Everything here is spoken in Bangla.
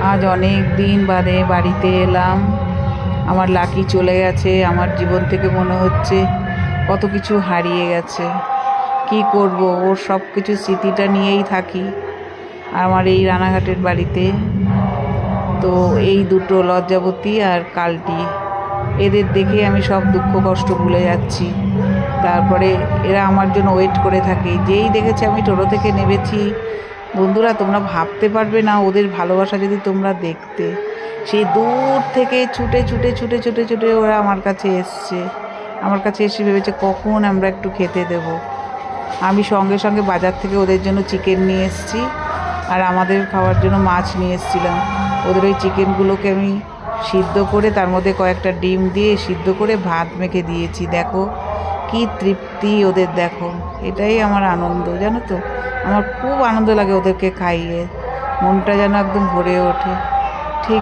আজ অনেক দিন বাদে বাড়িতে এলাম। আমার লাকি চলে গেছে। আমার জীবন থেকে মনে হচ্ছে কত কিছু হারিয়ে গেছে। কি করব, ওর সব কিছু স্মৃতিটা নিয়েই থাকি আমার এই রানাঘাটের বাড়িতে। তো এই দুটো লজ্জাবতী আর কালটি, এদের দেখে আমি সব দুঃখ কষ্ট ভুলে যাচ্ছি। তারপরে এরা আমার জন্য ওয়েট করে থাকে। যেই দেখেছে আমি টোটো থেকে নেমেছি, বন্ধুরা তোমরা ভাবতে পারবে না ওদের ভালোবাসা যদি তোমরা দেখতে। সেই দূর থেকে ছুটে ছুটে ছুটে ছুটে ছুটে ওরা আমার কাছে এসছে। আমার কাছে এসে ভেবেছে কখন আমরা একটু খেতে দেব। আমি সঙ্গে সঙ্গে বাজার থেকে ওদের জন্য চিকেন নিয়ে এসেছি, আর আমাদের খাওয়ার জন্য মাছ নিয়ে এসেছিলাম। ওদের ওই চিকেনগুলোকে আমি সিদ্ধ করে তার মধ্যে কয়েকটা ডিম দিয়ে সিদ্ধ করে ভাত মেখে দিয়েছি। দেখো কি তৃপ্তি ওদের, দেখো। এটাই আমার আনন্দ, জানো তো। আমার খুব আনন্দ লাগে ওদেরকে খাইয়ে, মনটা যেন একদম ভরে ওঠে।